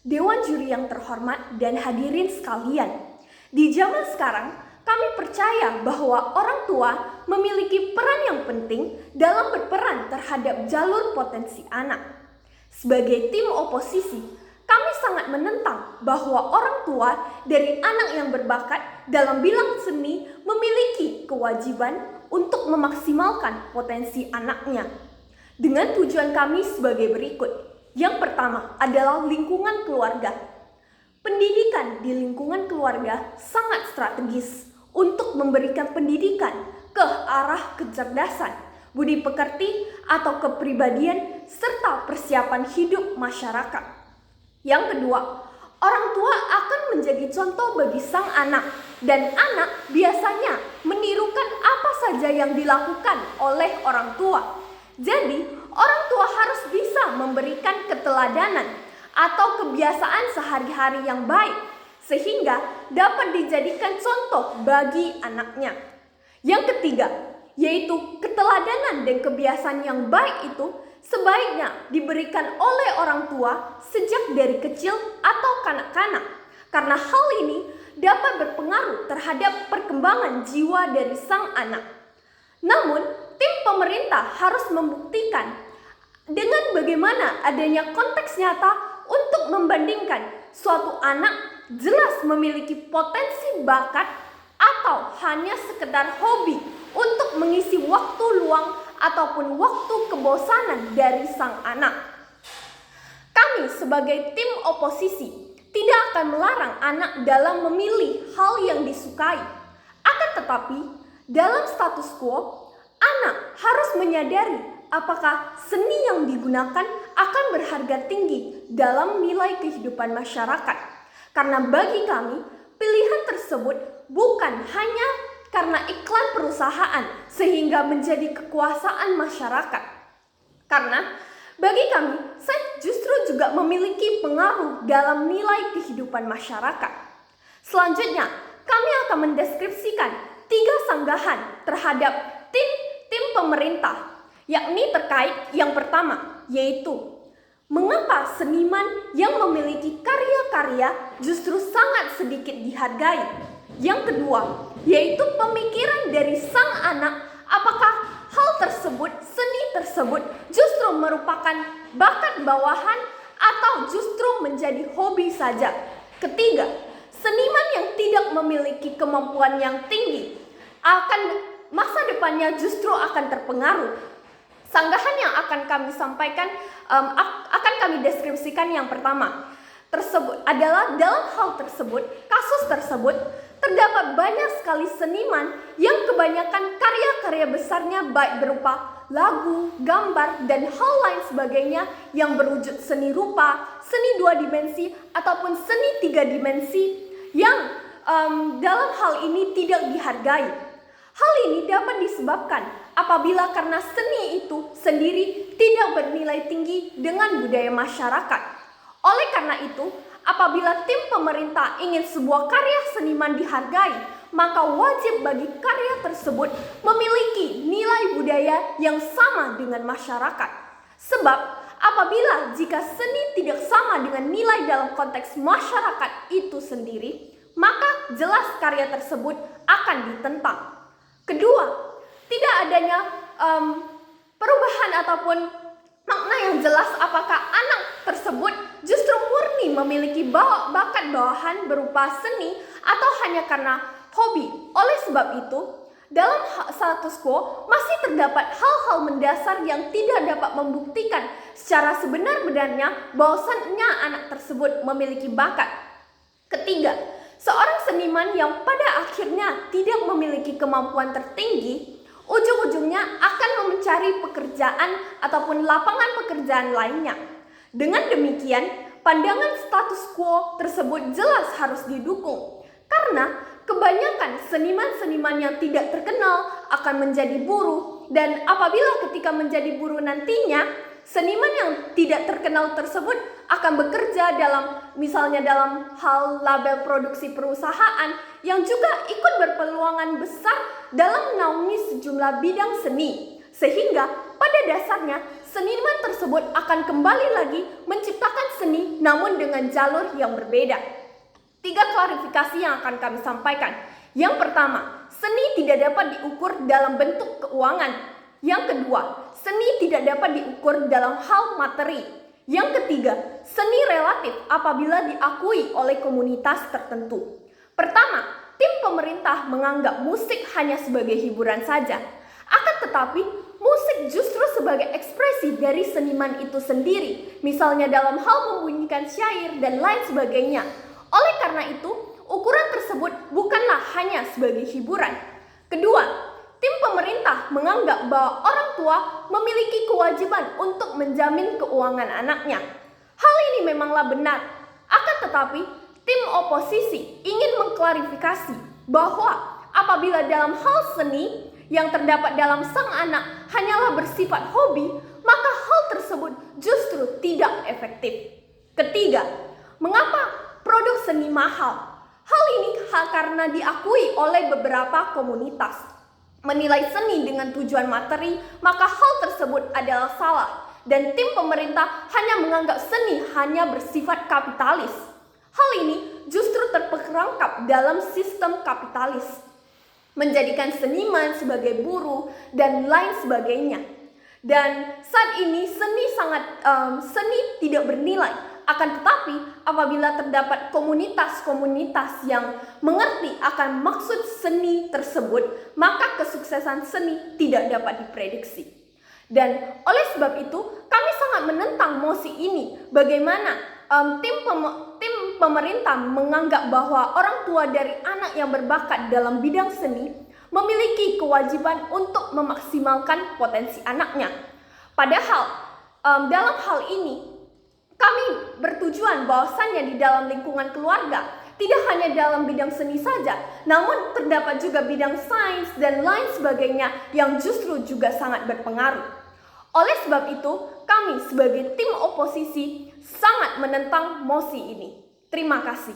Dewan juri yang terhormat dan hadirin sekalian, di zaman sekarang kami percaya bahwa orang tua memiliki peran yang penting dalam berperan terhadap jalur potensi anak. Sebagai tim oposisi, kami sangat menentang bahwa orang tua dari anak yang berbakat dalam bidang seni memiliki kewajiban untuk memaksimalkan potensi anaknya. Dengan tujuan kami sebagai berikut. Yang pertama adalah lingkungan keluarga. Pendidikan di lingkungan keluarga sangat strategis untuk memberikan pendidikan ke arah kecerdasan, budi pekerti atau kepribadian serta persiapan hidup masyarakat. Yang kedua, orang tua akan menjadi contoh bagi sang anak dan anak biasanya menirukan apa saja yang dilakukan oleh orang tua. Jadi, orang tua harus bisa memberikan keteladanan atau kebiasaan sehari-hari yang baik sehingga dapat dijadikan contoh bagi anaknya. Yang ketiga, yaitu keteladanan dan kebiasaan yang baik itu sebaiknya diberikan oleh orang tua sejak dari kecil atau kanak-kanak, karena hal ini dapat berpengaruh terhadap perkembangan jiwa dari sang anak. Namun, tim pemerintah harus membuktikan dengan bagaimana adanya konteks nyata untuk membandingkan suatu anak jelas memiliki potensi bakat atau hanya sekedar hobi untuk mengisi waktu luang ataupun waktu kebosanan dari sang anak. Kami sebagai tim oposisi tidak akan melarang anak dalam memilih hal yang disukai. Akan tetapi, dalam status quo, anak harus menyadari apakah seni yang digunakan akan berharga tinggi dalam nilai kehidupan masyarakat. Karena bagi kami, pilihan tersebut bukan hanya karena iklan perusahaan sehingga menjadi kekuasaan masyarakat. Karena bagi kami, sains justru juga memiliki pengaruh dalam nilai kehidupan masyarakat. Selanjutnya, kami akan mendeskripsikan 3 sanggahan terhadap tim pemerintah, yakni terkait yang pertama, yaitu mengapa seniman yang memiliki karya-karya justru sangat sedikit dihargai. Yang kedua, yaitu pemikiran dari sang anak, apakah hal tersebut, seni tersebut justru merupakan bakat bawahan atau justru menjadi hobi saja. Ketiga, seniman yang tidak memiliki kemampuan yang tinggi masa depannya justru akan terpengaruh. Sanggahan yang akan kami sampaikan, akan kami deskripsikan yang pertama tersebut adalah dalam hal tersebut, kasus tersebut terdapat banyak sekali seniman yang kebanyakan karya-karya besarnya baik berupa lagu, gambar, dan hal lain sebagainya yang berwujud seni rupa, seni 2 dimensi, ataupun seni 3 dimensi yang dalam hal ini tidak dihargai. Hal ini dapat disebabkan apabila karena seni itu sendiri tidak bernilai tinggi dengan budaya masyarakat. Oleh karena itu, apabila tim pemerintah ingin sebuah karya seniman dihargai, maka wajib bagi karya tersebut memiliki nilai budaya yang sama dengan masyarakat. Sebab apabila jika seni tidak sama dengan nilai dalam konteks masyarakat itu sendiri, maka jelas karya tersebut akan ditentang. Kedua, tidak adanya perubahan ataupun makna yang jelas apakah anak tersebut justru murni memiliki bakat bawahan berupa seni atau hanya karena hobi. Oleh sebab itu, dalam status quo masih terdapat hal-hal mendasar yang tidak dapat membuktikan secara sebenar-benarnya bahwasannya anak tersebut memiliki bakat. Ketiga, seorang seniman yang pada akhirnya tidak memiliki kemampuan tertinggi, ujung-ujungnya akan mencari pekerjaan ataupun lapangan pekerjaan lainnya. Dengan demikian, pandangan status quo tersebut jelas harus didukung. Karena kebanyakan seniman-seniman yang tidak terkenal akan menjadi buruh, dan apabila ketika menjadi buruh nantinya, seniman yang tidak terkenal tersebut akan bekerja misalnya dalam hal label produksi perusahaan yang juga ikut berpeluangan besar dalam menaungi sejumlah bidang seni. Sehingga pada dasarnya seniman tersebut akan kembali lagi menciptakan seni namun dengan jalur yang berbeda. 3 klarifikasi yang akan kami sampaikan. Yang pertama, seni tidak dapat diukur dalam bentuk keuangan. Yang kedua, seni tidak dapat diukur dalam hal materi. Yang ketiga, seni relatif apabila diakui oleh komunitas tertentu. Pertama, tim pemerintah menganggap musik hanya sebagai hiburan saja. Akan tetapi, musik justru sebagai ekspresi dari seniman itu sendiri, misalnya dalam hal membunyikan syair dan lain sebagainya. Oleh karena itu, ukuran tersebut bukanlah hanya sebagai hiburan. Kedua, tim pemerintah menganggap bahwa orang tua memiliki kewajiban untuk menjamin keuangan anaknya. Hal ini memanglah benar. Akan tetapi, tim oposisi ingin mengklarifikasi bahwa apabila dalam hal seni yang terdapat dalam sang anak hanyalah bersifat hobi, maka hal tersebut justru tidak efektif. Ketiga, mengapa produk seni mahal? Hal ini karena diakui oleh beberapa komunitas. Menilai seni dengan tujuan materi, maka hal tersebut adalah salah. Dan tim pemerintah hanya menganggap seni hanya bersifat kapitalis. Hal ini justru terperangkap dalam sistem kapitalis, menjadikan seniman sebagai buruh dan lain sebagainya. Dan saat ini seni tidak bernilai. Akan tetapi apabila terdapat komunitas-komunitas yang mengerti akan maksud seni tersebut, maka kesuksesan seni tidak dapat diprediksi. Dan oleh sebab itu kami sangat menentang mosi ini. Bagaimana tim pemerintah menganggap bahwa orang tua dari anak yang berbakat dalam bidang seni memiliki kewajiban untuk memaksimalkan potensi anaknya. Padahal dalam hal ini kami bertujuan bahwasannya di dalam lingkungan keluarga tidak hanya dalam bidang seni saja, namun terdapat juga bidang sains dan lain sebagainya yang justru juga sangat berpengaruh. Oleh sebab itu, kami sebagai tim oposisi sangat menentang mosi ini. Terima kasih.